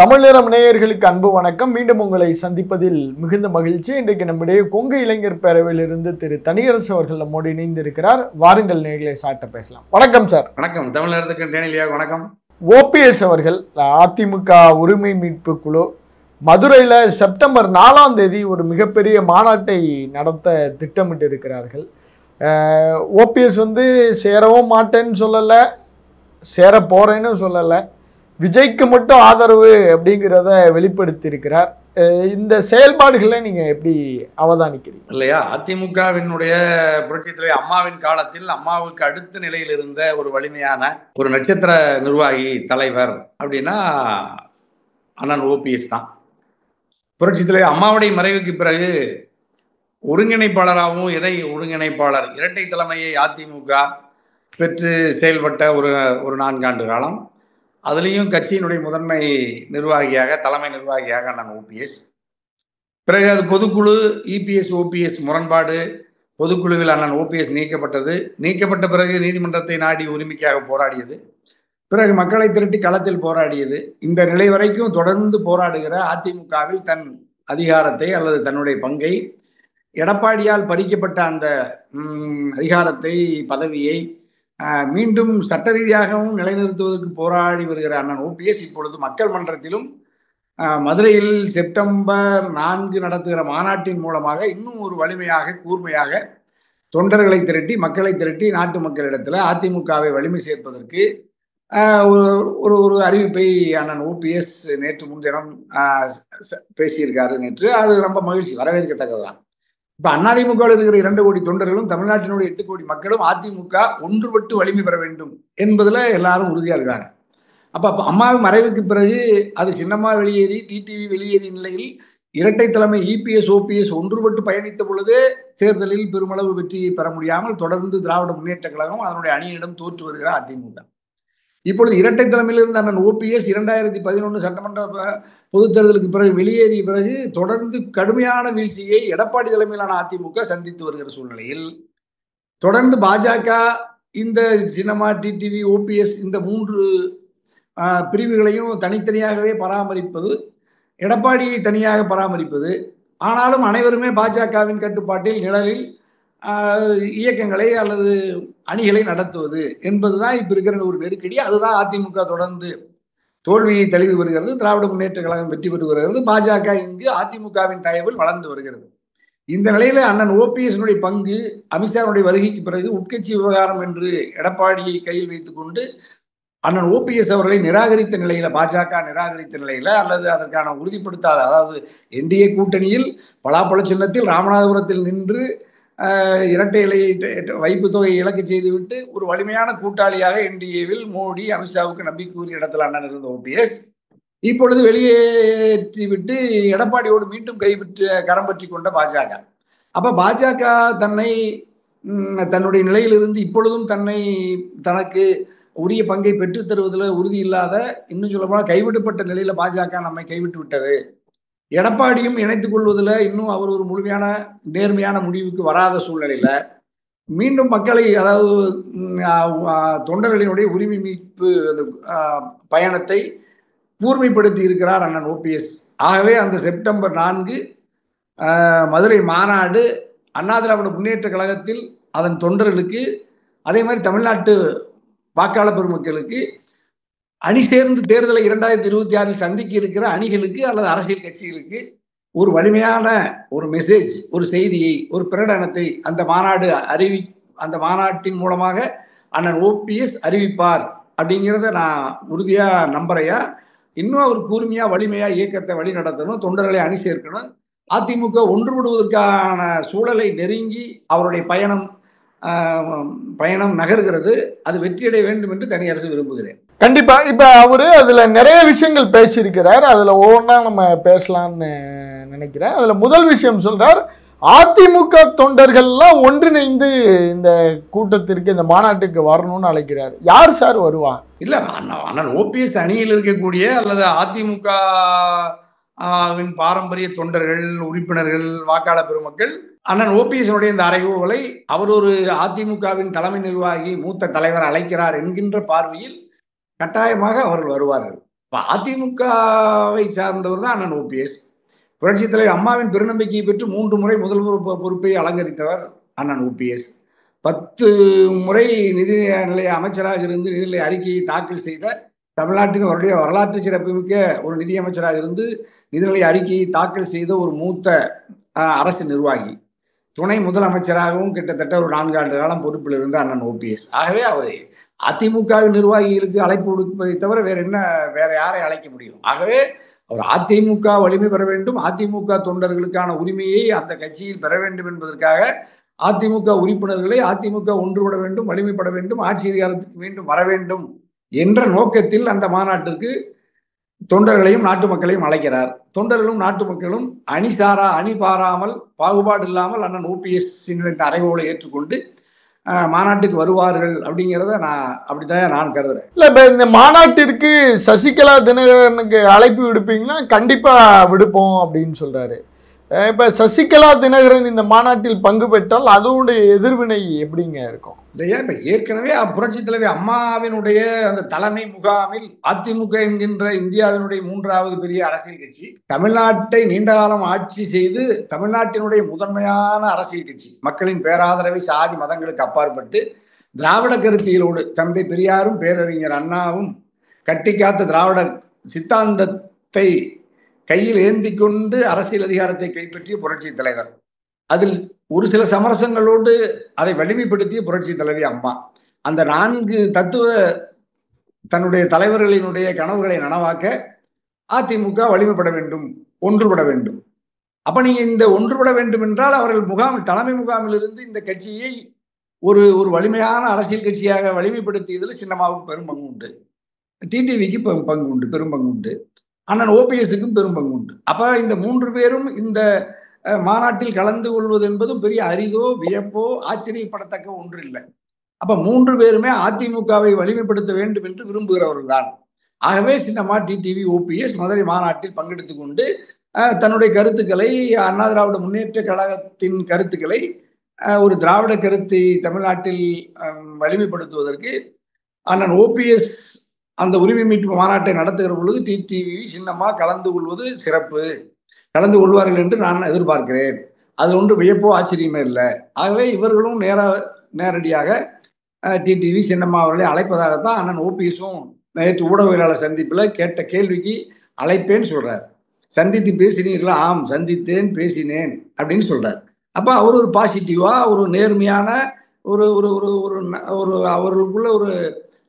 தமிழரம் நேயர்களுக்கு அன்பு வணக்கம். மீண்டும் உங்களை சந்திப்பதில் மிகுந்த மகிழ்ச்சி. இன்றைக்கு நம்முடைய கொங்கு இளைஞர் பேரவையிலிருந்து திரு தனியரசு அவர்கள் நம்மோடு இணைந்து இருக்கிறார். வாருங்கள் நேயர்களை சாட்ட பேசலாம். வணக்கம் சார். வணக்கம். தமிழகத்துக்கு டேனிலியா வணக்கம். ஓபிஎஸ் அவர்கள் அதிமுக உரிமை மீட்பு குழு மதுரையில் செப்டம்பர் 4ஆம் தேதி ஒரு மிகப்பெரிய மாநாட்டை நடத்த திட்டமிட்டு இருக்கிறார்கள். ஓபிஎஸ் சேரவும் மாட்டேன்னு சொல்லலை, சேர போறேன்னு சொல்லலை, விஜய்க்கு மட்டும் ஆதரவு அப்படிங்கிறத வெளிப்படுத்தி இருக்கிறார். இந்த செயல்பாடுகளை நீங்க எப்படி அவதானிக்கிறீங்க? இல்லையா, அதிமுகவினுடைய புரட்சித் தலைவர் அம்மாவின் காலத்தில் அம்மாவுக்கு அடுத்த நிலையில் இருந்த ஒரு வலிமையான ஒரு நட்சத்திர நிர்வாகி தலைவர் அப்படின்னா அண்ணன் ஓபிஎஸ் தான். புரட்சித் தலைவர் அம்மாவுடைய மறைவுக்கு பிறகு ஒருங்கிணைப்பாளராகவும் இணை ஒருங்கிணைப்பாளர் இரட்டை தலைமையை அதிமுக பெற்று செயல்பட்ட ஒரு 4 ஆண்டு காலம். அதுலேயும் கட்சியினுடைய முதன்மை நிர்வாகியாக தலைமை நிர்வாகியாக அண்ணன் ஓபிஎஸ். பிறகு அது பொதுக்குழு இபிஎஸ் ஓபிஎஸ் முரண்பாடு, பொதுக்குழுவில் அண்ணன் ஓபிஎஸ் நீக்கப்பட்ட பிறகு நீதிமன்றத்தை நாடி உரிமைக்காக போராடியது, பிறகு மக்களை திரட்டி களத்தில் போராடியது. இந்த நிலை வரைக்கும் தொடர்ந்து போராடுகிற அதிமுகவில் தன் அதிகாரத்தை அல்லது தன்னுடைய பங்கை எடப்பாடியால் பறிக்கப்பட்ட அந்த அதிகாரத்தை பதவியை மீண்டும் சட்ட ரீதியாகவும் நிலைநிறுத்துவதற்கு போராடி வருகிற அண்ணன் ஓபிஎஸ் இப்பொழுது மக்கள் மன்றத்திலும் மதுரையில் செப்டம்பர் 4 நடத்துகிற மாநாட்டின் மூலமாக இன்னும் ஒரு வலிமையாக கூர்மையாக தொண்டர்களை திரட்டி மக்களை திரட்டி நாட்டு மக்களிடத்தில் அதிமுகவை வலிமை சேர்ப்பதற்கு ஒரு அறிவிப்பை அண்ணன் ஓபிஎஸ் நேற்று முன்தினம் பேசியிருக்காரு. நேற்று அது ரொம்ப மகிழ்ச்சி, வரவேற்கத்தக்கதுதான். இப்ப அதிமுகவில் இருக்கிற 2 கோடி தொண்டர்களும் தமிழ்நாட்டினுடைய 8 கோடி மக்களும் அதிமுக ஒன்றுபட்டு வலிமை பெற வேண்டும் என்பதுல எல்லாரும் உறுதியா இருக்காங்க. அப்ப அம்மாவின் மறைவுக்கு பிறகு அது சின்னம்மா வெளியேறி டிடிவி வெளியேறிய நிலையில் இரட்டை தலைமை இபிஎஸ் ஓபிஎஸ் ஒன்றுபட்டு பயணித்த பொழுதே தேர்தலில் பெருமளவு வெற்றியை பெற முடியாமல் தொடர்ந்து திராவிட முன்னேற்ற கழகம் அதனுடைய அணியிடம் தோற்று வருகிற அதிமுக. இப்பொழுது இரட்டை தலைமையிலிருந்து அண்ணன் ஓபிஎஸ் 2011 சட்டமன்ற பொதுத் தேர்தலுக்கு பிறகு வெளியேறிய பிறகு தொடர்ந்து கடுமையான வீழ்ச்சியை எடப்பாடி தலைமையிலான அதிமுக சந்தித்து வருகிற சூழ்நிலையில் தொடர்ந்து பாஜக இந்த சின்னமா டிடிவி ஓபிஎஸ் இந்த 3 பிரிவுகளையும் தனித்தனியாகவே பராமரிப்பது, எடப்பாடியை தனியாக பராமரிப்பது, ஆனாலும் அனைவருமே பாஜகவின் கட்டுப்பாட்டில் நிழலில் இயக்கங்களை அல்லது அணிகளை நடத்துவது என்பதுதான் இப்ப இருக்கிற ஒரு நெருக்கடி. அதுதான் அதிமுக தொடர்ந்து தோல்வியை தழுவி வருகிறது. திராவிட முன்னேற்ற கழகம் வெற்றி பெற்று வருகிறது. பாஜக இங்கு அதிமுகவின் தயவில் வளர்ந்து வருகிறது. இந்த நிலையில அண்ணன் ஓபிஎஸ்னுடைய பங்கு அமித்ஷாவுடைய வருகைக்கு பிறகு உட்கட்சி விவகாரம் என்று எடப்பாடியை கையில் வைத்துக் கொண்டு அண்ணன் ஓபிஎஸ் அவர்களை நிராகரித்த நிலையில, பாஜக நிராகரித்த நிலையில அல்லது அதற்கான உறுதிப்படுத்தாத, அதாவது என்டிஏ கூட்டணியில் பலாப்பழ சின்னத்தில் ராமநாதபுரத்தில் நின்று இரட்டை இலை வைப்பு தொகையை இலக்கு செய்துவிட்டு ஒரு வலிமையான கூட்டாளியாக என்டிஏவில் மோடி அமித்ஷாவுக்கு நம்பிக்கைக்குரிய இடத்துல அண்ணன் இருந்த ஓபிஎஸ் இப்பொழுது வெளியேற்றிவிட்டு எடப்பாடியோடு மீண்டும் கைவிட்டு கரம் பற்றி கொண்ட பாஜக. அப்ப பாஜக தன்னுடைய நிலையிலிருந்து இப்பொழுதும் தனக்கு உரிய பங்கை பெற்றுத் தருவதில் உறுதி இல்லாத, இன்னும் சொல்ல போனால் கைவிடப்பட்ட நிலையில பாஜக நம்மை கைவிட்டு விட்டது. எடப்பாடியும் இணைத்துக் கொள்வதில் இன்னும் அவர் ஒரு முழுமையான நேர்மையான முடிவுக்கு வராத சூழ்நிலையில மீண்டும் மக்களை, அதாவது தொண்டர்களினுடைய உரிமை மீட்பு பயணத்தை கூர்மைப்படுத்தி இருக்கிறார் அண்ணன் ஓபிஎஸ். ஆகவே அந்த செப்டம்பர் 4 மதுரை மாநாடு அண்ணா திராவிட முன்னேற்ற கழகத்தில் அதன் தொண்டர்களுக்கு, அதே மாதிரி தமிழ்நாட்டு வாக்காளர் பெருமக்களுக்கு, அணி சேர்ந்து தேர்தலை 2026 சந்திக்க இருக்கிற அணிகளுக்கு அல்லது அரசியல் கட்சிகளுக்கு ஒரு வலிமையான ஒரு மெசேஜ், ஒரு செய்தியை, ஒரு பிரகடனத்தை அந்த மாநாட்டின் மூலமாக அண்ணன் ஓபிஎஸ் அறிவிப்பார் அப்படிங்கிறத நான் உறுதியா நம்புறையா. இன்னும் அவர் கூர்மையா வலிமையா இயக்கத்தை வழி நடத்தணும், தொண்டர்களை அணி சேர்க்கணும், அதிமுக ஒன்றுபடுவதற்கான சூழலை நெருங்கி அவருடைய பயணம் நகர்கிறது. அது வெற்றியடைய வேண்டும் என்று தனியரசு விரும்புகிறேன். கண்டிப்பா. இப்ப அவரு அதுல நிறைய விஷயங்கள் பேசியிருக்கிறார். அதுல ஒவ்வொன்றா நம்ம பேசலாம்னு நினைக்கிறேன். அதுல முதல் விஷயம் சொல்றார், அதிமுக தொண்டர்கள்லாம் ஒன்றிணைந்து இந்த கூட்டத்திற்கு, இந்த மாநாட்டுக்கு வரணும்னு அழைக்கிறார். யார் சார் வருவா? இல்ல, அண்ணன் ஓபிஎஸ் அணியில் இருக்கக்கூடிய அல்லது அதிமுக பாரம்பரிய தொண்டர்கள், உறுப்பினர்கள், வாக்காளர் பெருமக்கள் அண்ணன் ஓபிஎஸ்னுடைய இந்த அறைகூவலை அவர் ஒரு அதிமுகவின் தலைமை நிர்வாகி, மூத்த தலைவர் அழைக்கிறார் என்கின்ற பார்வையில் கட்டாயமாக அவர்கள் வருவார்கள். அதிமுகவை சார்ந்தவர் தான் அண்ணன் ஓபிஎஸ். புரட்சித் தலைவர் அம்மாவின் பெருநம்பிக்கையை பெற்று 3 முறை முதல்வர் பொறுப்பை அலங்கரித்தவர் அண்ணன் ஓபிஎஸ். 10 முறை நிதிநிலை அமைச்சராக இருந்து நிதிநிலை அறிக்கையை தாக்கல் செய்த தமிழ்நாட்டின் அவருடைய வரலாற்று சிறப்புமிக்க ஒரு நிதியமைச்சராக இருந்து நிதிநிலை அறிக்கையை தாக்கல் செய்த ஒரு மூத்த அரசு நிர்வாகி. துணை முதலமைச்சராகவும் கிட்டத்தட்ட ஒரு 4 ஆண்டு காலம் பொறுப்பில் இருந்த அண்ணன் ஓபிஎஸ். ஆகவே அவர் அதிமுகவின் நிர்வாகிகளுக்கு அழைப்பு கொடுப்பதை தவிர வேற யாரை அழைக்க முடியும்? ஆகவே அவர் அதிமுக வலிமை பெற வேண்டும், அதிமுக தொண்டர்களுக்கான உரிமையை அந்த கட்சியில் பெற வேண்டும் என்பதற்காக அதிமுக உறுப்பினர்களை அதிமுக ஒன்றுபட வேண்டும், வலிமைப்பட வேண்டும், ஆட்சி அதிகாரத்துக்கு மீண்டும் வர வேண்டும் என்ற நோக்கத்தில் அந்த மாநாட்டிற்கு தொண்டர்களையும் நாட்டு மக்களையும் அழைக்கிறார். தொண்டர்களும் நாட்டு மக்களும் அணி பாராமல் பாகுபாடு இல்லாமல் அண்ணன் ஓபிஎஸ் அறைகோலை ஏற்றுக்கொண்டு மாநாட்டுக்கு வருவார்கள் அப்படிங்கிறத அப்படித்தான் நான் கருதுறேன். இல்லை, இப்போ இந்த மாநாட்டிற்கு சசிகலா தினகரனுக்கு அழைப்பு விடுப்பீங்கன்னா கண்டிப்பா விடுப்போம் அப்படின்னு சொல்றாரு. இப்ப சசிகலா தினகரன் இந்த மாநாட்டில் பங்கு பெற்றால் அதோடைய எதிர்வினை எப்படிங்க இருக்கும்? இல்லையா, இப்ப ஏற்கனவே புரட்சித் தலைவி அம்மாவினுடைய அந்த தலைமை முகாமில் அதிமுக என்கின்ற இந்தியாவினுடைய 3வது பெரிய அரசியல் கட்சி, தமிழ்நாட்டை நீண்ட காலம் ஆட்சி செய்து தமிழ்நாட்டினுடைய முதன்மையான அரசியல் கட்சி, மக்களின் பேராதரவை சாதி மதங்களுக்கு அப்பாற்பட்டு திராவிட கருத்தியலோடு தந்தை பெரியாரும் பேரறிஞர் அண்ணாவும் கட்டி காத்த திராவிட சித்தாந்தத்தை கையில் ஏந்தி கொண்டு அரசியல் அதிகாரத்தை கைப்பற்றிய புரட்சி தலைவர். அதில் ஒரு சில சமரசங்களோடு அதை வலிமைப்படுத்திய புரட்சி தலைவி அம்மா. அந்த 4 தத்துவ தன்னுடைய தலைவர்களினுடைய கனவுகளை நனவாக்க அதிமுக வலிமைப்பட வேண்டும், ஒன்றுபட வேண்டும். அப்ப நீங்க இந்த ஒன்றுபட வேண்டும் என்றால் அவர்கள் தலைமை முகாமிலிருந்து இந்த கட்சியை ஒரு வலிமையான அரசியல் கட்சியாக வலிமைப்படுத்தியதில் சின்னமாவுக்கு பெரும் பங்கு உண்டு, டிடிவிக்கு பங்கு உண்டு, பெரும் பங்கு உண்டு, அண்ணன் ஓபிஎஸ்க்கும் பெரும் பங்கு உண்டு. அப்ப இந்த 3 பேரும் இந்த மாநாட்டில் கலந்து கொள்வது என்பதும் பெரிய அரிதோ வியப்போ ஆச்சரியப்படத்தக்க ஒன்று இல்லை. அப்ப 3 பேருமே அதிமுகவை வலிமைப்படுத்த வேண்டும் என்று விரும்புகிறவர்கள் தான். ஆகவே சின்னம்மா, டிடிவி, ஓபிஎஸ் மதுரை மாநாட்டில் பங்கெடுத்து கொண்டு தன்னுடைய கருத்துக்களை, அண்ணா திராவிட முன்னேற்ற கழகத்தின் கருத்துக்களை, ஒரு திராவிட கருத்தை தமிழ்நாட்டில் வலிமைப்படுத்துவதற்கு அண்ணன் ஓபிஎஸ் அந்த உரிமை மீட்பு மாநாட்டை நடத்துகிற பொழுது டிடிவி, சின்னம்மா கலந்து கொள்வது சிறப்பு, கலந்து கொள்வார்கள் என்று நான் எதிர்பார்க்கிறேன். அது ஒன்று வியப்போ ஆச்சரியமே இல்லை. ஆகவே இவர்களும் நேரடியாக டிடிவி, சின்னம்மா அவர்களை அழைப்பதாகத்தான் அண்ணன் ஓபிஎஸும் நேற்று ஊடகவியலாளர் சந்திப்பில் கேட்ட கேள்விக்கு அழைப்பேன்னு சொல்றார். சந்தித்து பேசினீர்களா? ஆம், சந்தித்தேன், பேசினேன் அப்படின்னு சொல்றார். அப்ப அவர் ஒரு பாசிட்டிவா, ஒரு நேர்மையான ஒரு அவர்களுக்குள்ள ஒரு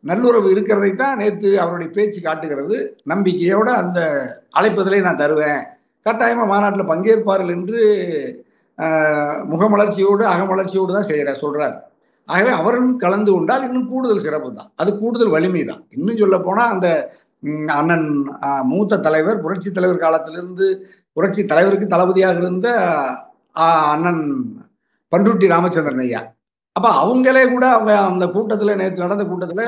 நல்லுறவு இருக்கிறதை தான் நேற்று அவருடைய பேச்சு காட்டுகிறது. நம்பிக்கையோட அந்த அழைப்பதிலே நான் தருவேன், கட்டாயமா மாநாட்டில் பங்கேற்பார்கள் என்று முகமலர்ச்சியோடு அகமலர்ச்சியோடு தான் சொல்றார். ஆகவே அவர்களும் கலந்து கொண்டால் இன்னும் கூடுதல் சிறப்பு தான், அது கூடுதல் வலிமை தான். இன்னும் சொல்ல போனா அந்த அண்ணன் மூத்த தலைவர், புரட்சி தலைவர் காலத்திலிருந்து புரட்சி தலைவருக்கு தளபதியாக இருந்த அண்ணன் பண்ருட்டி ராமச்சந்திரன் ஐயா, அப்ப அவங்களே கூட அந்த கூட்டத்தில், நேற்று நடந்த கூட்டத்தில்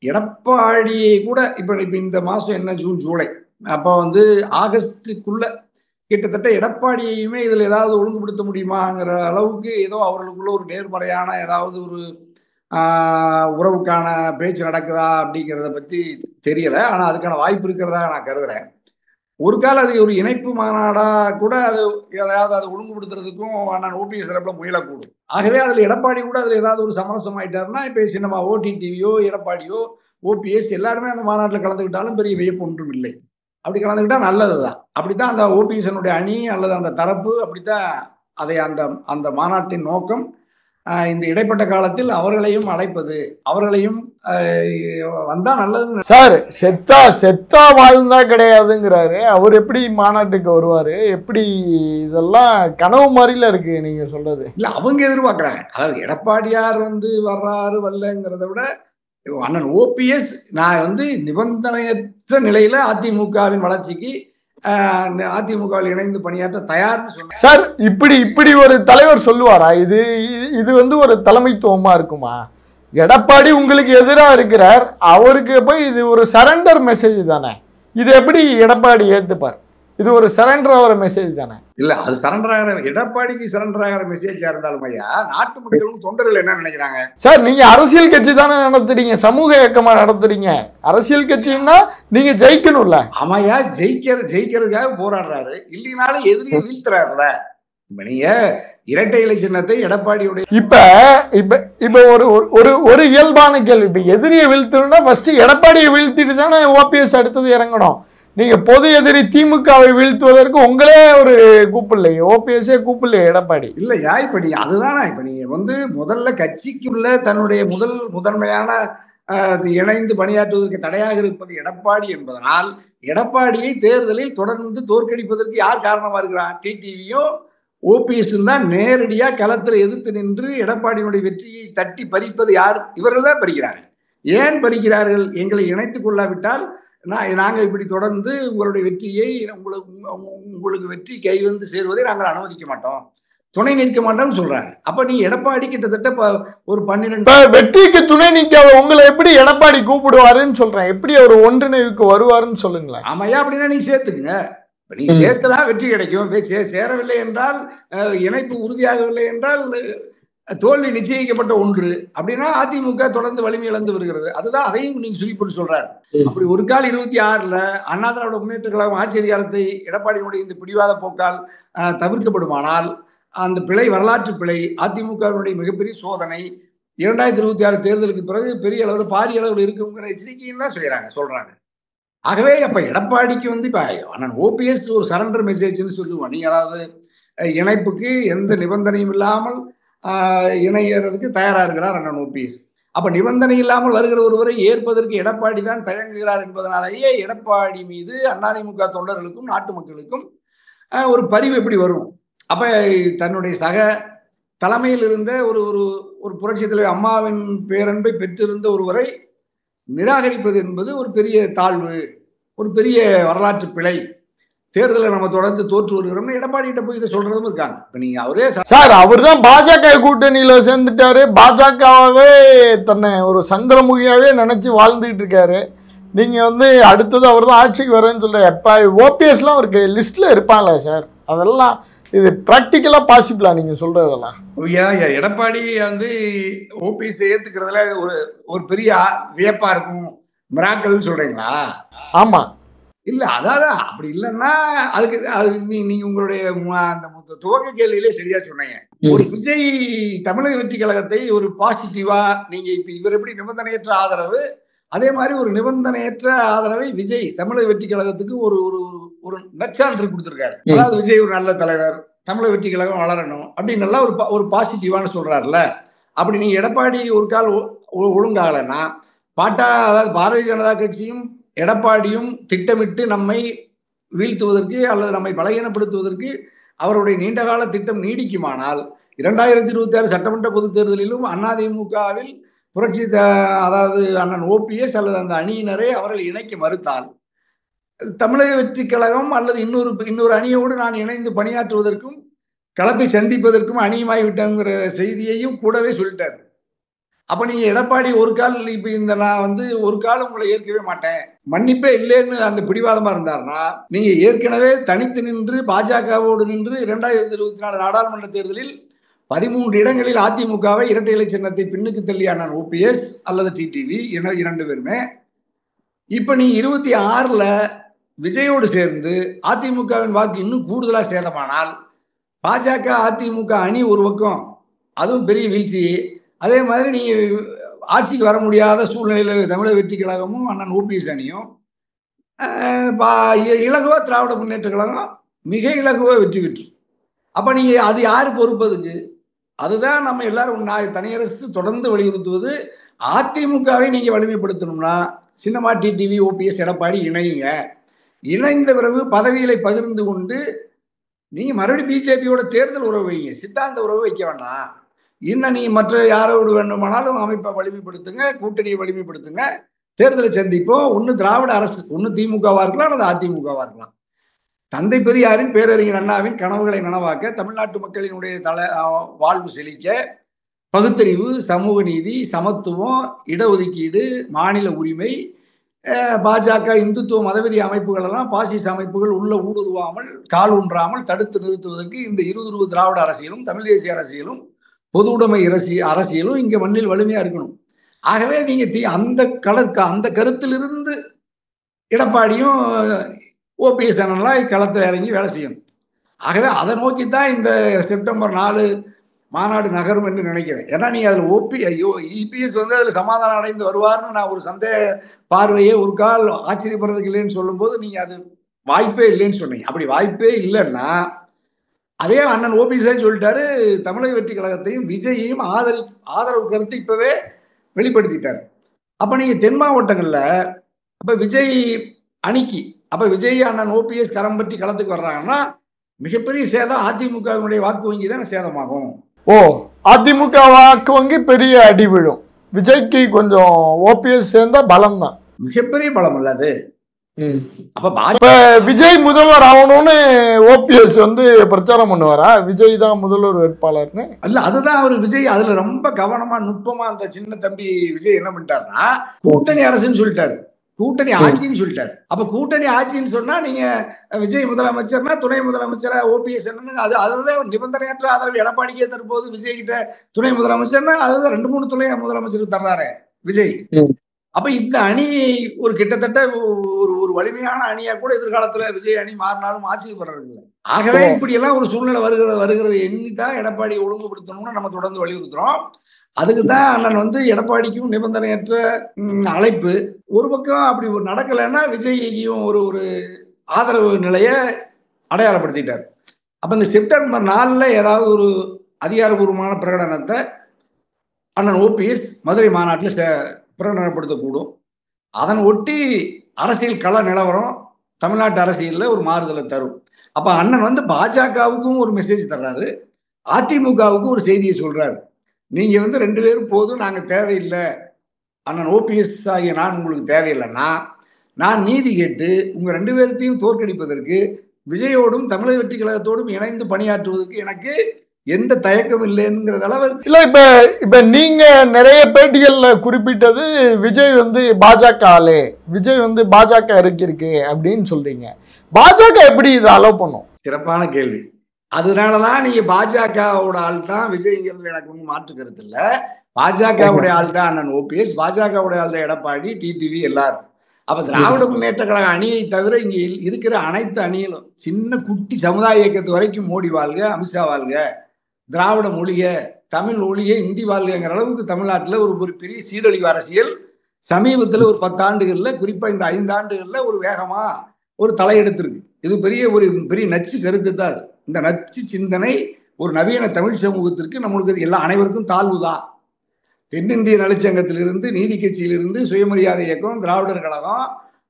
எடப்பாடியை கூட இப்ப இந்த மாசம் என்ன, ஜூன், ஜூலை, அப்ப ஆகஸ்டுக்குள்ள கிட்டத்தட்ட எடப்பாடியையுமே இதுல ஏதாவது ஒழுங்குபடுத்த முடியுமாங்கிற அளவுக்கு ஏதோ அவர்களுக்குள்ள ஒரு நேர்மறையான ஏதாவது ஒரு உறவுக்கான பேச்சு நடக்குதா அப்படிங்கிறத பத்தி தெரியல. ஆனா அதுக்கான வாய்ப்பு இருக்கிறதா நான் கருதுறேன். ஒரு கால அது ஒரு இணைப்பு மாநாடா கூட அது ஏதாவது அதை ஒழுங்குபடுத்துறதுக்கும் நான் ஓபிஎஸ் தரப்புல முயலக்கூடும். ஆகவே அதுல எடப்பாடி கூட அதுல ஏதாவது ஒரு சமரசம் ஆயிட்டாருன்னா இப்ப சின்னமாவோ, டிடிவியோ, எடப்பாடியோ, ஓபிஎஸ் எல்லாருமே அந்த மாநாட்டில் கலந்துக்கிட்டாலும் பெரிய வியப்பு ஒன்றும் இல்லை. அப்படி கலந்துக்கிட்டா நல்லதுதான். அப்படித்தான் அந்த ஓபிஎஸ்னுடைய அணி அல்லது அந்த தரப்பு அப்படித்தான் அதை அந்த மாநாட்டின் நோக்கம். இந்த இடைப்பட்ட காலத்தில் அவர்களையும் அழைப்பது, அவர்களையும் வந்தா நல்லது. சார், செத்தா வாழ்ந்தா கிடையாதுங்கிறாரு. அவர் எப்படி மாநாட்டுக்கு வருவாரு? எப்படி? இதெல்லாம் கனவு மாதிரில இருக்கு நீங்க சொல்றது. இல்ல, அவங்க எதிர்பார்க்கறாங்க. அதாவது எடப்பாடியார் வர்றாரு வரலங்கிறத விட அண்ணன் ஓபிஎஸ் நான் நிபந்தனையற்ற நிலையில அதிமுகவின் வளர்ச்சிக்கு அதிமுகவில் இணைந்து பணியாற்ற தயார்னு சொன்னார். சார், இப்படி ஒரு தலைவர் சொல்லுவாரா? இது ஒரு தலைமைத்துவமா இருக்குமா? எடப்பாடி உங்களுக்கு எதிராக இருக்கிறார், அவருக்கு போய் இது ஒரு சரண்டர் மெசேஜ் தானே. இது எப்படி எடப்பாடி ஏத்துப்பார்? இது ஒரு சரண்டர் ஆகிற மெசேஜ் தானே? இல்ல, அது சரண்டர் ஆகிற, எடப்பாடிக்கு சரண்டர் ஆகிற மெசேஜா இருந்தாலும் ஐயா, நாட்டு மக்களும் தொண்டர்கள் என்ன நினைக்கிறாங்க சார்? நீங்க அரசியல் கட்சி தானே நடத்துறீங்க, சமூக இயக்கமா நடத்துறீங்க. அரசியல் கட்சின்னா நீங்க ஜெயிக்கணும்ல. ஆமாயா, ஜெயிக்கிறதுக்காக போராடுறாரு, இல்லைனாலும் எதிரியை வீழ்த்துறாருல. இப்ப நீங்க இரட்டை இலை சின்னத்தை எடப்பாடியுடைய இப்ப இப்ப இப்ப ஒரு ஒரு ஒரு இயல்பான கேள்வி, இப்ப எதிரியை வீழ்த்தணும்னா ஃபர்ஸ்ட் எடப்பாடியை வீழ்த்திட்டு தானே ஓபிஎஸ் அடுத்தது இறங்கணும். நீங்க பொது எதிரி திமுகவை வீழ்த்துவதற்கு உங்களே ஒரு கூப்பிடலையே, ஓபிஎஸ்ஸே கூப்பிடலையே எடப்பாடி. இல்லையா, இப்ப நீங்க அதுதானே, இப்ப நீங்க முதல்ல கட்சிக்குள்ள தன்னுடைய முதன்மையான இணைந்து பணியாற்றுவதற்கு தடையாக இருப்பது எடப்பாடி என்பதனால், எடப்பாடியை தேர்தலில் தொடர்ந்து தோற்கடிப்பதற்கு யார் காரணமா இருக்கிறான்? டிடிவியும் ஓபிஎஸ் தான் நேரடியா களத்தில் எதிர்த்து நின்று எடப்பாடியினுடைய வெற்றியை தட்டி பறிப்பது யார்? இவர்கள் தான் பறிக்கிறார்கள். ஏன் பறிக்கிறார்கள்? எங்களை இணைத்துக் கொள்ளாவிட்டால் நாங்கள் இப்படி தொடர்ந்து உங்களுடைய வெற்றியை, உங்களுக்கு வெற்றி கை வந்து சேருவதை நாங்கள் அனுமதிக்க மாட்டோம், துணை நிற்க மாட்டோம்னு சொல்றாங்க. அப்ப நீ எடப்பாடி கிட்டத்தட்ட ஒரு 12 வெற்றிக்கு துணை நிற்க உங்களை எப்படி எடப்பாடி கூப்பிடுவாருன்னு சொல்றேன். எப்படி ஒரு ஒன்றிணைவுக்கு வருவாருன்னு சொல்லுங்களேன். ஆமாயா, அப்படின்னா நீ சேர்த்துக்குங்க. நீ சேர்த்துதான் வெற்றி கிடைக்கும். சேரவில்லை என்றால், இணைப்பு உறுதியாகவில்லை என்றால் தோல்வி நிச்சயிக்கப்பட்ட ஒன்று. அப்படின்னா அதிமுக தொடர்ந்து வலிமை இழந்து வருகிறது. அதுதான் அதையும் நீங்க சுழிப்பட்டு சொல்றாரு. அப்படி ஒரு கால் 26ல் அண்ணா திராவிட முன்னேற்ற கழகம் ஆட்சி அதிகாரத்தை எடப்பாடியினுடைய இந்த பிடிவாத போக்கால் தவிர்க்கப்படுமானால், அந்த பிழை வரலாற்று பிழை, அதிமுகவினுடைய மிகப்பெரிய சோதனை 2026 தேர்தலுக்கு பிறகு பெரிய அளவில் பாரிய அளவில் இருக்குங்கிற எச்சரிக்கையும் தான் சொல்றாங்க. ஆகவே அப்ப எடப்பாடிக்கு இப்ப அண்ணன் ஓபிஎஸ் ஒரு சரண்டர் மெசேஜ்னு சொல்லுவோம். நீங்க அதாவது இணைப்புக்கு எந்த நிபந்தனையும் இல்லாமல் இணையறதுக்கு தயாரா இருக்கிறார் அண்ணன் ஓபிஎஸ். அப்ப நிபந்தனை இல்லாமல் வருகிற ஒருவரை ஏற்பதற்கு எடப்பாடி தான் தயங்குகிறார் என்பதனாலேயே எடப்பாடி மீது அதிமுக தொண்டர்களுக்கும் நாட்டு மக்களுக்கும் ஒரு பரிவு எப்படி வரும்? அப்ப தன்னுடைய சக தலைமையில் இருந்த ஒரு ஒரு புரட்சி தலைவர் அம்மாவின் பேரன்பை பெற்றிருந்த ஒருவரை நிராகரிப்பது என்பது ஒரு பெரிய தாழ்வு, ஒரு பெரிய வரலாற்று பிழை. தேர்தலை நம்ம தொடர்ந்து தோற்று வருகிறோம்னு எடப்பாடி கிட்ட போய் இதை சொல்றதும் இருக்காங்க. இப்ப நீங்க அவரே சார், அவர் தான் பாஜக கூட்டணியில சேர்ந்துட்டாரு, பாஜகவே தன்னை ஒரு சந்திரமுகியாவே நினைச்சு வாழ்ந்துட்டு இருக்காரு. நீங்க அடுத்தது அவர் தான் ஆட்சிக்கு வரேன்னு சொல்ற. எப்ப ஓபிஎஸ்லாம் ஒரு லிஸ்ட்ல இருப்பாங்களா சார்? அதெல்லாம் இது பிராக்டிக்கலா பாசிபிளா நீங்க சொல்றதெல்லாம்? எடப்பாடி ஓபிஎஸ் ஏத்துக்கிறதுல ஒரு பெரிய வியப்பா இருக்கும், மிராக்கல்னு சொல்றீங்களா? ஆமா, இல்ல அதாவது அப்படி இல்லைன்னா அது நீங்க உங்களுடைய அந்த துவக்க கேள்வியிலே சரியா சொன்னீங்க. ஒரு விஜய் தமிழக வெற்றி கழகத்தை ஒரு பாசிட்டிவா நீங்க இப்ப இவர் எப்படி நிபந்தனையற்ற ஆதரவு, அதே மாதிரி ஒரு நிபந்தனையற்ற ஆதரவை விஜய் தமிழக வெற்றி கழகத்துக்கு ஒரு ஒரு நற்சான்று கொடுத்திருக்காரு. அதாவது விஜய் ஒரு நல்ல தலைவர், தமிழக வெற்றி கழகம் வளரணும் அப்படின்னு நல்லா ஒரு பாசிட்டிவான்னு சொல்றாருல. அப்படி நீங்க எடப்பாடி ஒரு கால் ஒழுங்காகலைன்னா அதாவது பாரதிய ஜனதா கட்சியும் எடப்பாடியும் திட்டமிட்டு நம்மை வீழ்த்துவதற்கு அல்லது நம்மை பலகீனப்படுத்துவதற்கு அவருடைய நீண்டகால திட்டம் நீடிக்குமானால் 2026 சட்டமன்ற பொதுத் தேர்தலிலும் அதிமுகவில் புரட்சி அதாவது அண்ணன் ஓபிஎஸ் அல்லது அந்த அணியினரை அவர்கள் இணைக்க மறுத்தால் தமிழக வெற்றி கழகம் அல்லது இன்னொரு அணியோடு நான் இணைந்து பணியாற்றுவதற்கும் களத்தை சந்திப்பதற்கும் அணியுமாய்விட்டேங்கிற செய்தியையும் கூடவே சொல்லிட்டாரு. அப்ப நீங்க எடப்பாடி ஒரு கால் இப்ப நான் ஒரு காலம் உங்களை ஏற்கவே மாட்டேன், மன்னிப்பே இல்லைன்னு அந்த பிடிவாதமா இருந்தாருன்னா, நீங்க ஏற்கனவே தனித்து நின்று பாஜகவோடு நின்று 2024 நாடாளுமன்ற தேர்தலில் 13 இடங்களில் அதிமுகவை இரட்டை இலை சின்னத்தை பின்னுக்கு தள்ளிய அண்ணன் ஓபிஎஸ் அல்லது டிடிவி இரண்டு பேருமே இப்ப நீ 26ல் விஜயோடு சேர்ந்து அதிமுகவின் வாக்கு இன்னும் கூடுதலா சேதமானால் பாஜக அதிமுக அணி ஒரு பக்கம் அதுவும் பெரிய வீழ்ச்சி. அதே மாதிரி நீங்க ஆட்சிக்கு வர முடியாத சூழ்நிலையில் தமிழக வெற்றி கழகமும் அண்ணன் ஓபிஎஸ் அணியும் இலகுவா திராவிட முன்னேற்ற கழகம் மிக இலகுவா வெற்றி பெற்று. அப்ப நீங்க அது யாரு பொறுப்பதுக்கு? அதுதான் நம்ம எல்லாரும் தனியரசு தொடர்ந்து வலியுறுத்துவது. அதிமுகவை நீங்க வலிமைப்படுத்தணும்னா சின்னமா டிடிவி ஓபிஎஸ் எடப்பாடி இணையுங்க. இணைந்த பிறகு பதவிகளை பகிர்ந்து கொண்டு நீங்க மறுபடியும் பிஜேபியோட தேர்தல் உறவு வைங்க, சித்தாந்த உறவு வைக்க வேண்டாம். இன்னும் நீ மற்ற யாரோடு வேண்டுமானாலும் அமைப்பை வலிமைப்படுத்துங்க, கூட்டணியை வலிமைப்படுத்துங்க, தேர்தலை சந்திப்போம். ஒன்று திராவிட அரசு, ஒன்று திமுகவா இருக்கலாம் அல்லது அதிமுகவா இருக்கலாம். தந்தை பெரியாரின் பேரறிஞர் அண்ணாவின் கனவுகளை நனவாக்க, தமிழ்நாட்டு மக்களினுடைய வாழ்வு செழிக்க, பகுத்தறிவு, சமூக நீதி, சமத்துவம், இடஒதுக்கீடு, மாநில உரிமை, பாஜக, இந்துத்துவ மதவெறி அமைப்புகள் எல்லாம் பாசிச அமைப்புகள் உள்ள ஊடுருவாமல் கால் ஊன்றாமல் தடுத்து நிறுத்துவதற்கு இந்த 20 திராவிட அரசியலும் தமிழ் தேசிய அரசியலும் பொது உடைமை அரசியலும் இங்க மண்ணில் வலிமையா இருக்கணும். ஆகவே நீங்க அந்த கருத்திலிருந்து எடப்பாடியும் ஓபிஎஸ் அண்ணன்லாம் களத்தில் இறங்கி வேலை செய்யணும். ஆகவே அதை நோக்கி தான் இந்த செப்டம்பர் 4 மாநாடு நகரும் என்று நினைக்கிறேன். ஏன்னா நீங்க அதில் இபிஎஸ் வந்து அதில் சமாதானம் அடைந்து வருவார்னு நான் ஒரு சந்தேக பார்வையே ஒரு கால் ஆச்சரியப்படுறதுக்கு இல்லைன்னு சொல்லும்போது நீங்க அது வாய்ப்பே இல்லைன்னு சொன்னீங்க. அப்படி வாய்ப்பே இல்லைன்னா அதே அண்ணன் ஓபிஎஸ் சொல்லிட்டாரு, தமிழக வெற்றி கழகத்தையும் விஜயையும் ஆதரவு கருத்து இப்பவே வெளிப்படுத்திட்டாரு. அப்ப நீங்க தென் மாவட்டங்கள்ல அப்ப விஜய் அணிக்கு அப்ப விஜய் அண்ணன் ஓபிஎஸ் கரம் பற்றி களத்துக்கு வர்றாங்கன்னா மிகப்பெரிய சேதம் அதிமுகவினுடைய வாக்கு வங்கி தானே சேதமாகும். அதிமுக வாக்கு வங்கி பெரிய அடி விழும். விஜய்க்கு கொஞ்சம் ஓபிஎஸ் சேர்ந்தா பலம் தான், மிகப்பெரிய பலம் இல்ல அது. அப்ப விஜய் முதல்வர் ஆகணும்னு ஓபிஎஸ் வந்து பிரச்சாரம் பண்ணுவாரா? விஜய் தான் முதல்வர் வேட்பாளர்னு இல்ல, அதுதான் அவர் விஜய் அதுல ரொம்ப கவனமா நுட்பமா அந்த சின்ன தம்பி விஜய் என்ன பண்ணிட்டாருன்னா கூட்டணி அரசுன்னு சொல்லிட்டாரு, கூட்டணி ஆட்சின்னு சொல்லிட்டாரு. அப்ப கூட்டணி ஆட்சின்னு சொன்னா நீங்க விஜய் முதலமைச்சர்னா துணை முதலமைச்சரா ஓபிஎஸ் அதுதான் நிபந்தனையற்ற ஆதரவு எடப்பாடிக்கே தரும்போது விஜய் கிட்ட துணை முதலமைச்சர்னா அதுதான் 2-3 துணை முதலமைச்சருக்கு தர்றாரு விஜய். அப்ப இந்த அணி ஒரு கிட்டத்தட்ட ஒரு வலிமையான அணியா கூட எதிர்காலத்துல விஜய் அணி மாறினாலும் ஆட்சிக்கு வர்றது இல்லை. ஆகவே இப்படி எல்லாம் ஒரு சூழ்நிலை வருகிறது எண்ணித்தான் எடப்பாடி ஒழுங்குபடுத்தணும்னு நம்ம தொடர்ந்து வலியுறுத்துறோம். அதுக்குதான் அண்ணன் வந்து எடப்பாடிக்கும் நிபந்தனையற்ற அழைப்பு. ஒரு பக்கம் அப்படி நடக்கலைன்னா விஜய்க்கும் ஒரு ஆதரவு நிலையை அடையாளப்படுத்திட்டார். அப்ப இந்த செப்டம்பர் 4 ஏதாவது ஒரு அதிகாரபூர்வமான பிரகடனத்தை அண்ணன் ஓபிஎஸ் மதுரை மாநாட்டில் பிரகடனப்படுத்தக்கூடும். அதன் ஒட்டி அரசியல் கள நிலவரம் தமிழ்நாட்டு அரசியலில் ஒரு மாறுதலை தரும். அப்ப அண்ணன் வந்து பாஜகவுக்கும் ஒரு மெசேஜ் தர்றாரு, அதிமுகவுக்கும் ஒரு செய்தியை சொல்றாரு. நீங்க வந்து 2 பேரும் போதும், நாங்க தேவையில்லை, அண்ணன் ஓபிஎஸ் ஆகிய நான் உங்களுக்கு தேவையில்லைன்னா நான் நீதி கேட்டு உங்க 2 பேர்த்தையும் தோற்கடிப்பதற்கு விஜயோடும் தமிழக வெற்றி கழகத்தோடும் இணைந்து பணியாற்றுவதற்கு எனக்கு எந்த தயக்கம் இல்லைங்கிற அளவு இல்ல. இப்ப நீங்க நிறைய பேட்டிகள்ல குறிப்பிட்டது விஜய் வந்து பாஜக ஆளு, விஜய் வந்து பாஜக இருக்கு அப்படின்னு சொல்றீங்க. பாஜக எப்படி இதை அலோவ் பண்ணும்? சிறப்பான கேள்வி. அதனாலதான் நீங்க பாஜகவோட ஆள் தான் விஜய்ங்கிறது எனக்கு ஒன்றும் மாற்று கருத்து இல்ல. பாஜகவுடைய ஆள் தான் அண்ணன் ஓபிஎஸ், பாஜகவுடைய ஆள் தான் எடப்பாடி, டிடிவி எல்லாரும். அப்ப திராவிட முன்னேற்ற கழக அணியை தவிர இங்க இருக்கிற அனைத்து அணிகளும் சின்ன குட்டி சமுதாய இயக்கத்து வரைக்கும் மோடி வாழ்க, அமித்ஷா வாழ்க, திராவிட மொழிய, தமிழ் ஒழிய, இந்தி வாழ்கிற அளவுக்கு தமிழ்நாட்டில் ஒரு பெரிய சீரழிவு அரசியல் சமீபத்தில் ஒரு 10 ஆண்டுகள்ல, குறிப்பா இந்த 5 ஆண்டுகள்ல ஒரு வேகமா ஒரு தலையெடுத்திருக்கு. இது பெரிய நச்சு கருத்து தான். இந்த நச்சு சிந்தனை ஒரு நவீன தமிழ் சமூகத்திற்கு நம்மளுக்கு அனைவருக்கும் தாழ்வு தான். தென்னிந்திய நலச்சங்கத்திலிருந்து, நீதி கட்சியிலிருந்து, சுயமரியாதை இயக்கம், திராவிடர் கழகம்,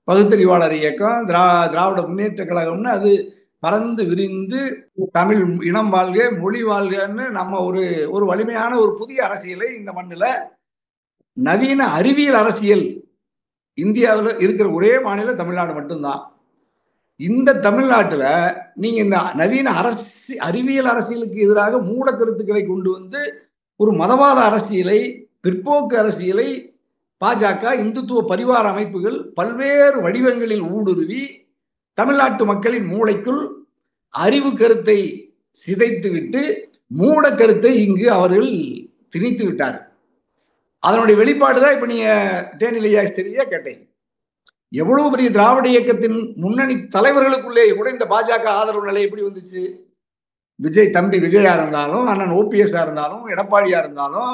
பகுத்தறிவாளர் இயக்கம், திராவிட முன்னேற்ற கழகம்னு அது பறந்து விரிந்து தமிழ் இனம் வாழ்க, மொழி வாழ்கன்னு நம்ம ஒரு வலிமையான ஒரு புதிய அரசியலை இந்த மண்ணில், நவீன அறிவியல் அரசியல் இந்தியாவில் இருக்கிற ஒரே மாநிலம் தமிழ்நாடு மட்டும்தான். இந்த தமிழ்நாட்டில் நீங்க இந்த நவீன அறிவியல் அரசியலுக்கு எதிராக மூட கருத்துக்களை கொண்டு வந்து ஒரு மதவாத அரசியலை, பிற்போக்கு அரசியலை பாஜக, இந்துத்துவ பரிவார அமைப்புகள் பல்வேறு வடிவங்களில் ஊடுருவி தமிழ்நாட்டு மக்களின் மூளைக்குள் அறிவு கருத்தை சிதைத்துவிட்டு மூட கருத்தை இங்கு அவர்கள் திணித்து விட்டார். அதனுடைய வெளிப்பாடுதான் இப்ப நீங்க தேனிலையா சரியா கேட்டீங்க. எவ்வளவு பெரிய திராவிட இயக்கத்தின் முன்னணி தலைவர்களுக்குள்ளே கூட இந்த பாஜக ஆதரவு நிலை எப்படி வந்துச்சு? தம்பி விஜயா இருந்தாலும், அண்ணன் ஓபிஎஸ்ஆ இருந்தாலும், எடப்பாடியா இருந்தாலும்,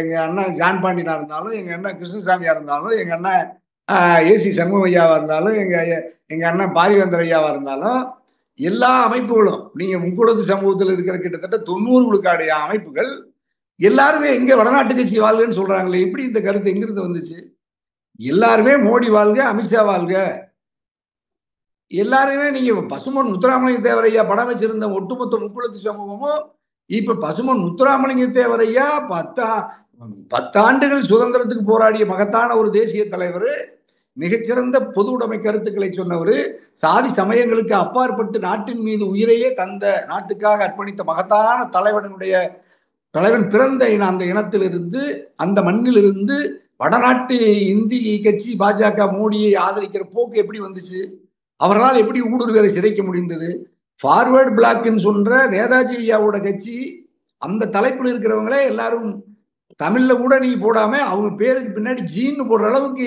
எங்க அண்ணன் ஜான் பாண்டியனா இருந்தாலும், எங்க அண்ணன் கிருஷ்ணசாமியா இருந்தாலும், எங்க அண்ணன் ஏசி சண்முகையாவா இருந்தாலும், எங்க அண்ணன் பாரிவேந்தர் ஐயாவா இருந்தாலும், எல்லா அமைப்புகளும் நீங்க முக்குளத்து சமூகத்தில் இருக்கிற கிட்டத்தட்ட 90 விழுக்காடு அமைப்புகள் எல்லாருமே எங்க வடநாட்டு கட்சி வாழ்கன்னு சொல்றாங்களே, எப்படி இந்த கருத்து எங்கிருந்து வந்துச்சு? எல்லாருமே மோடி வாழ்க, அமித்ஷா வாழ்க, எல்லாருமே நீங்க பசுமன் முத்துராமலிங்க தேவரையா படம் வச்சிருந்த ஒட்டுமொத்த முக்குளத்து சமூகமும் இப்ப பசுமன் முத்துராமலிங்க தேவரையா 10 ஆண்டுகள் சுதந்திரத்துக்கு போராடிய மகத்தான ஒரு தேசிய தலைவர், மிகச்சிறந்த பொது உடைமை கருத்துக்களை சொன்னவர், சாதி சமயங்களுக்கு அப்பாற்பட்டு நாட்டின் மீது உயிரையே தந்த, நாட்டுக்காக அர்ப்பணித்த மகத்தான தலைவன் பிறந்த அந்த இனத்திலிருந்து, அந்த மண்ணிலிருந்து வடநாட்டு இந்தி கட்சி பாஜக மோடியை ஆதரிக்கிற போக்கு எப்படி வந்துச்சு? அவர்களால் எப்படி ஊடுருவதை சிதைக்க முடிந்தது? ஃபார்வர்டு பிளாக்னு சொல்ற நேதாஜி ஐயாவோட கட்சி அந்த தலைப்பில் இருக்கிறவங்களே எல்லாரும் தமிழ்ல கூட நீ போடாம அவங்க பேருக்கு பின்னாடி ஜீன்னு போடுற அளவுக்கு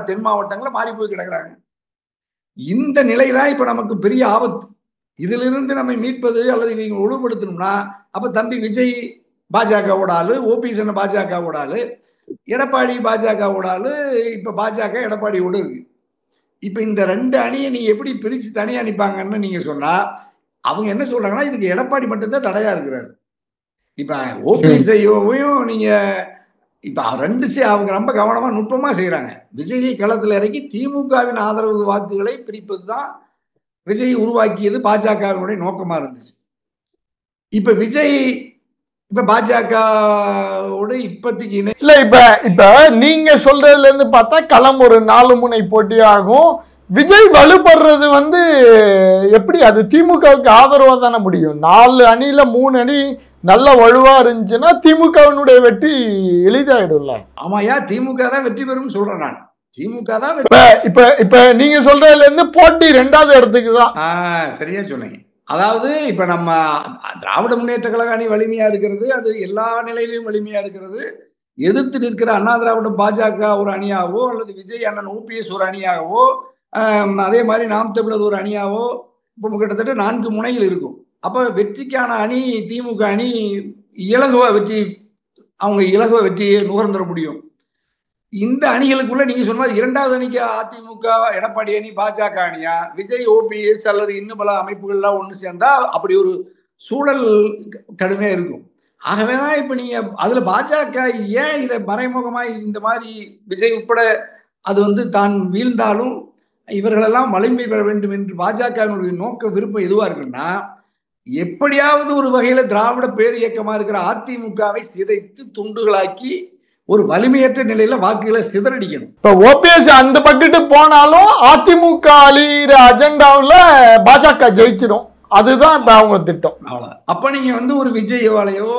தென் மாவட்டங்கள்ல மாறி போய் கிடக்குறாங்க. இந்த நிலைதான் இப்ப நமக்கு பெரிய ஆபத்து. இதிலிருந்து நம்மை மீட்பது அல்லது இவங்க ஒழுங்குபடுத்தணும்னா அப்ப தம்பி விஜய் பாஜகவோட ஆளு, ஓபிஎஸ் பாஜகவோட ஆளு, எடப்பாடி பாஜகவோட ஆளு, இப்ப பாஜக எடப்பாடியோட இருக்கு. இப்ப இந்த 2 அணியை நீ எப்படி பிரிச்சு தனியா அனுப்பாங்கன்னு நீங்க சொன்னா அவங்க என்ன சொல்றாங்கன்னா இதுக்கு எடப்பாடி மட்டும்தான் தடையா இருக்கிறாரு. இப்ப ஓபிஎஸ் நீங்க இப்ப அவங்க ரொம்ப கவனமா நுட்பமா செய்யறாங்க. விஜயை களத்தில் இறக்கி திமுகவின் ஆதரவு வாக்குகளை பிரிப்பதுதான் விஜய் உருவாக்கியது பாஜகவினுடைய நோக்கமா இருந்துச்சு. இப்ப விஜய் இப்ப பாஜகவோட இப்போதைக்கு இல்ல இப்ப நீங்க சொல்றதுல இருந்து பார்த்தா களம் ஒரு 4 முனை போட்டியாகும். விஜய் வலுப்படுறது எப்படி அது திமுகவுக்கு ஆதரவா தானே முடியும். 4 அணியில 3 அணி நல்ல வலுவா இருந்துச்சுன்னா திமுகவினுடைய வெற்றி எளிதாயிடும்ல. ஆமாயா, திமுக தான் வெற்றி பெறும் சொல்றேன் நான். திமுக தான் இப்ப நீங்க சொல்றதுல இருந்து போட்டி 2வது இடத்துக்கு தான். சரியா சொன்னீங்க. அதாவது இப்ப நம்ம திராவிட முன்னேற்ற கழக அணி வலிமையா இருக்கிறது, அது எல்லா நிலையிலும் வலிமையா இருக்கிறது. எதிர்த்து நிற்கிற அண்ணா திராவிட பாஜக ஒரு அணியாவோ அல்லது விஜய் அண்ணன் ஓபிஎஸ் ஒரு அணியாகவோ அதே மாதிரி நாம் தமிழர் ஒரு அணியாவோ இப்போ கிட்டத்தட்ட 4 முனைகள் இருக்கும். அப்ப வெற்றிக்கான அணி திமுக அணி இலகுவ வெற்றியை நுகர்ந்துட முடியும். இந்த அணிகளுக்குள்ள நீங்க சொன்ன 2வது அணிக்கு அதிமுக எடப்பாடி அணி பாஜக அணியா, விஜய் ஓபிஎஸ் அல்லது இன்னும் பல அமைப்புகள்லாம் ஒன்று சேர்ந்தா அப்படி ஒரு சூழல் கடுமையா இருக்கும். ஆகவேதான் இப்ப நீங்க அதுல பாஜக ஏன் இதை மறைமுகமா இந்த மாதிரி விஜய் உட்பட அது தான் வீழ்ந்தாலும் இவர்களெல்லாம் வலிமை பெற வேண்டும் என்று பாஜகவினுடைய நோக்க விருப்பம் எதுவா இருக்குன்னா எப்படியாவது ஒரு வகையில திராவிட பேர் இயக்கமா இருக்கிற அதிமுகவை சிதைத்து துண்டுகளாக்கி ஒரு வலிமையற்ற நிலையில வாக்குகளை சிதறடிக்கணும். இப்ப ஓபிஎஸ் அந்த பக்கத்து போனாலும் அதிமுக அழிகிற அஜெண்டாவில் பாஜக ஜெயிச்சிடும். அதுதான் இப்ப அவங்க திட்டம். அவ்வளவு. அப்ப நீங்க ஒரு விஜயோலையோ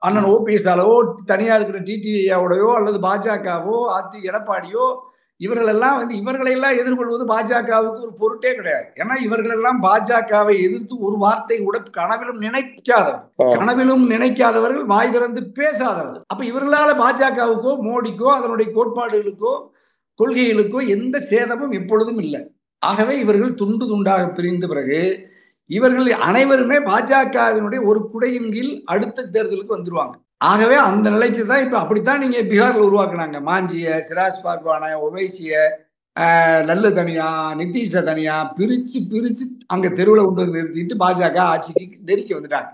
அண்ணன் ஓபிஎஸ் ஆலவோ தனியா இருக்கிற டிடிஐயோடையோ அல்லது பாஜகவோ எடப்பாடியோ இவர்களெல்லாம் இவர்களெல்லாம் எதிர்கொள்வது பாஜகவுக்கு ஒரு பொருட்டே கிடையாது. ஏன்னா இவர்களெல்லாம் பாஜகவை எதிர்த்து ஒரு வார்த்தை கூட கனவிலும் நினைக்காதவர்கள், வாய் திறந்து பேசாதவர்கள். அப்ப இவர்களால பாஜகவுக்கோ மோடிக்கோ அதனுடைய கோட்பாடுகளுக்கோ கொள்கைகளுக்கோ எந்த சேதமும் எப்பொழுதும் இல்லை. ஆகவே இவர்கள் துண்டு துண்டாக பிரிந்த பிறகு இவர்கள் அனைவருமே பாஜகவினுடைய ஒரு குடையின் கீழ் அடுத்த தேர்தலுக்கு வந்துருவாங்க. ஆகவே அந்த நிலைக்கு தான் இப்ப அப்படித்தான் நீங்க பீகார்ல உருவாக்குனாங்க. மாஞ்சிய, சிராஜ் பார்வான, ஒவைசிய, நல்ல தனியா, நிதிஷ தனியா பிரிச்சு அங்க தெருவில் கொண்டு வந்து நிறுத்திட்டு பாஜக ஆட்சிக்கு நெருக்கி வந்துட்டாங்க.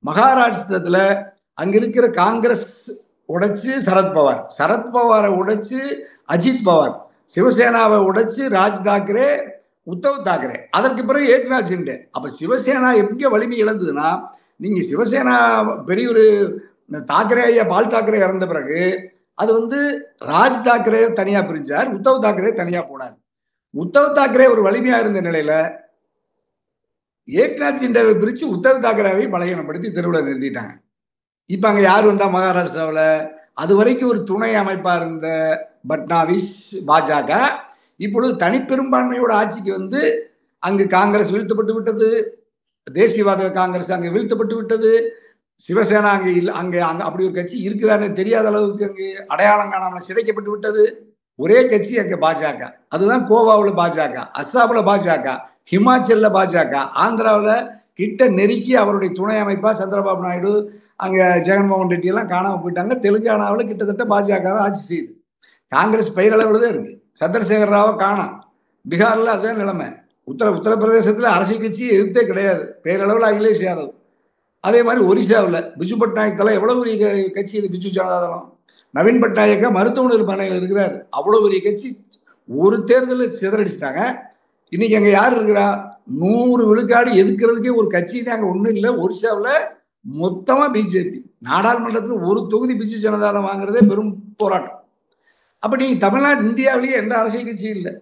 மகாராஷ்டிரத்துல அங்க இருக்கிற காங்கிரஸ் உடைச்சு சரத்பவாரை உடைச்சு அஜித் பவார், சிவசேனாவை உடைச்சு ராஜ் தாக்கரே, உத்தவ் தாக்கரே, அதற்கு பிறகு ஏக்நாத் ஷிண்டே. அப்ப சிவசேனா எப்படி வலிமை இழந்ததுன்னா நீங்க சிவசேனா பெரிய ஒரு தாக்கரே பால் தாக்கரே இறந்த பிறகு அது ராஜ் தாக்கரே தனியா பிரிஞ்சார், உத்தவ் தாக்கரே தனியா போனார். உத்தவ் தாக்கரே ஒரு வலிமையா இருந்த நிலையில ஏக்நாத் ஷிண்டேவை பிரிச்சு உத்தவ் தாக்கரேவை பலகீனப்படுத்தி தெருவில் நிறுத்திட்டாங்க. இப்ப அங்க யார் வந்தா மகாராஷ்டிராவில் அது வரைக்கும் ஒரு துணை அமைப்பா இருந்த பட்னாவிஸ் பாஜக இப்பொழுது தனிப்பெரும்பான்மையோட ஆட்சிக்கு அங்கு காங்கிரஸ் வீழ்த்தப்பட்டு விட்டது, தேசியவாத காங்கிரஸ் அங்கே வீழ்த்தப்பட்டு விட்டது, சிவசேனா அங்கே அங்கே அப்படி ஒரு கட்சி இருக்குதான்னு தெரியாத அளவுக்கு அங்கே அடையாளம் காணாமல் சிதைக்கப்பட்டு விட்டது. ஒரே கட்சி அங்கே பாஜக. அதுதான் கோவாவில் பாஜக, அஸ்ஸாமில் பாஜக, ஹிமாச்சல்ல பாஜக, ஆந்திராவில் கிட்ட நெருக்கி அவருடைய துணை அமைப்பா சந்திரபாபு நாயுடு, அங்கே ஜெகன்மோகன் ரெட்டி எல்லாம் காணாமல் போயிட்டாங்க. தெலுங்கானாவில் கிட்டத்தட்ட பாஜக தான் ஆட்சி செய்யுது. காங்கிரஸ் பெயரளவில் தான் இருக்கு. சந்திரசேகர ராவை காணாம். பீகார்ல அதுதான் நிலைமை. உத்தரப்பிரதேசத்துல அரசியல் கட்சியை எதிர்த்தே கிடையாது, பேரளவில் அகிலேஷ் யாதவ். அதே மாதிரி ஒரிசாவில் பிஜு பட்நாயக் தலை எவ்வளவு பெரிய கட்சி இது, பிஜு ஜனதா தளம். நவீன் பட்நாயக்கா மருத்துவமனை பணியில் இருக்கிறார், அவ்வளவு பெரிய கட்சி. ஒரு தேர்தலில் சிதறடிச்சிட்டாங்க. இன்னைக்கு அங்க யார் இருக்கிறா? 100 விழுக்காடு எதுக்கிறதுக்கே ஒரு கட்சி அங்க ஒண்ணும் இல்லை. ஒரிசாவில் மொத்தமா பிஜேபி. நாடாளுமன்றத்தில் ஒரு தொகுதி பிஜு ஜனதா தளம் வாங்குறதே பெரும் போராட்டம். அப்ப நீங்க தமிழ்நாடு இந்தியாவிலேயே எந்த அரசியல் கட்சியும் இல்லை.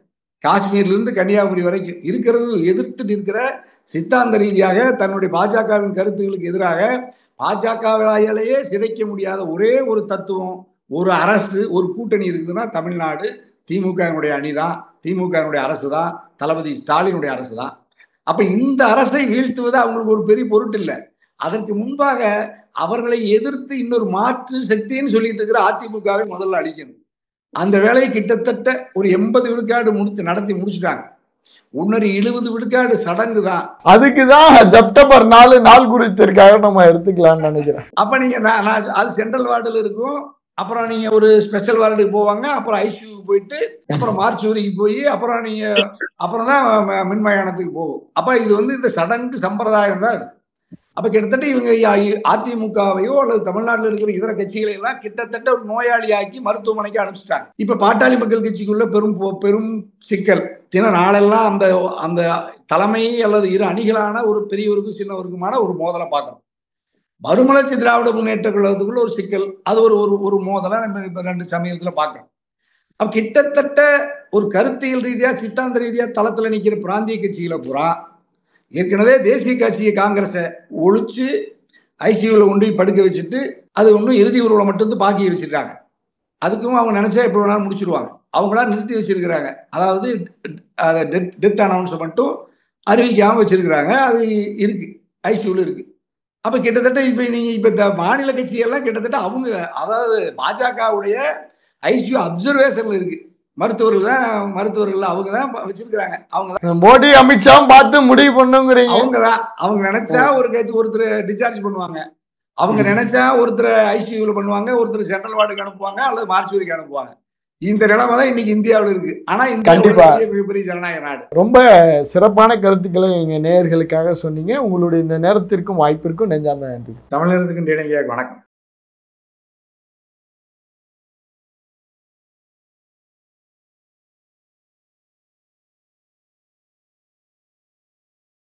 காஷ்மீர்ல இருந்து கன்னியாகுமரி வரைக்கும் இருக்கிறது எதிர்த்து நிற்கிற, சித்தாந்த ரீதியாக தன்னுடைய பாஜகவின் கருத்துக்களுக்கு எதிராக பாஜகவிலேயே சிதைக்க முடியாத ஒரே ஒரு தத்துவம், ஒரு அரசு ஒரு கூட்டணி இருக்குதுன்னா தமிழ்நாடு திமுகவினுடைய அணிதான், திமுகவினுடைய அரசு தான், தளபதி ஸ்டாலினுடைய அரசு தான். அப்ப இந்த அரசை வீழ்த்துவது அவங்களுக்கு ஒரு பெரிய பொருட்டு இல்லை. அதற்கு முன்பாக அவர்களை எதிர்த்து இன்னொரு மாற்று சக்தின்னு சொல்லிட்டு இருக்கிற அதிமுகவை முதல்ல அழிக்கணும். அந்த வேலையை கிட்டத்தட்ட ஒரு 80 விழுக்காடு நடத்தி முடிச்சுட்டாங்க. இன்னொரு 70 விழுக்காடு சடங்கு தான். அதுக்குதான் செப்டம்பர் 4 நாள் குறித்திற்காக நம்ம எடுத்துக்கலாம்னு நினைக்கிறேன். அப்ப நீங்க அது சென்ட்ரல் வார்டுல இருக்கும். அப்புறம் நீங்க ஒரு ஸ்பெஷல் வார்டுக்கு போவாங்க, அப்புறம் ஐசியூக்கு போயிட்டு, அப்புறம் மார்ச்சுவரிக்கு போய், அப்புறம் தான் மின்மயானத்துக்கு போகும். அப்ப இது இந்த சடங்கு சம்பிரதாயம் தான். அப்ப கிட்டத்தட்ட இவங்க அதிமுகவையோ அல்லது தமிழ்நாட்டில் இருக்கிற இதர கட்சிகளை எல்லாம் கிட்டத்தட்ட ஒரு நோயாளியாக்கி மருத்துவமனைக்கு அனுப்பிச்சிட்டாங்க. இப்ப பாட்டாளி மக்கள் கட்சிக்குள்ள பெரும் சிக்கல். நாளெல்லாம் அந்த அந்த தலைமை அல்லது இரு அணிகளான ஒரு பெரியவருக்கும் சின்னவருக்குமான ஒரு மோதலை பார்க்கணும். மறுமலர்ச்சி திராவிட முன்னேற்ற கழகத்துக்குள்ள ஒரு சிக்கல், அது ஒரு மோதலை நம்ம இப்ப 2 சமயத்துல பார்க்கணும். அப்ப கிட்டத்தட்ட ஒரு கருத்தியல் ரீதியா சித்தாந்த ரீதியா தளத்துல நிக்கிற பிராந்திய கட்சிகளை பூரா ஏற்கனவே தேசிய கட்சியை காங்கிரஸை ஒழிச்சு ஐசியூவில் கொண்டு படுக்க வச்சுட்டு அது ஒன்றும் இறுதி ஊர்வலம் மட்டும் பாக்கி வச்சிருக்காங்க. அதுக்கும் அவங்க நினைச்சா எப்போ வேணாலும் முடிச்சிருவாங்க. அவங்களா நிறுத்தி வச்சிருக்கிறாங்க. அதாவது டெத் அனௌன்ஸ்மெண்ட்டும் அறிவிக்காம வச்சிருக்கிறாங்க. அது இருக்கு, ஐசியூவில் இருக்கு. அப்ப கிட்டத்தட்ட இப்ப நீங்க இந்த மாநில கட்சியெல்லாம் கிட்டத்தட்ட அதாவது பாஜகவுடைய ஐசியூ அப்சர்வேஷன்ல இருக்கு. மருத்துவர்கள் அவங்க தான் வச்சிருக்காங்க. அவங்க மோடி அமித்ஷா பார்த்து முடிவு பண்ணுங்கிறீங்க. அவங்க நினைச்சா ஒருத்தர் டிஸ்சார்ஜ் பண்ணுவாங்க, அவங்க நினைச்சா ஒருத்தர் ஐசியூல பண்ணுவாங்க, ஒருத்தர் சென்ட்ரல் வார்டுக்கு அனுப்புவாங்க அல்லது மார்ச்சுவரிக்கு அனுப்புவாங்க. இந்த நிலைமை தான் இன்னைக்கு இந்தியாவில் இருக்கு. ஆனா கண்டிப்பா மிகப்பெரிய ஜனநாயக நாடு. ரொம்ப சிறப்பான கருத்துக்களை எங்க நேயர்களுக்காக சொன்னீங்க. உங்களுடைய இந்த நேரத்திற்கும் வாய்ப்பிற்கும் நெஞ்சார்ந்த நன்றி. தமிழகத்துக்கு நேரடியாக வணக்கம்.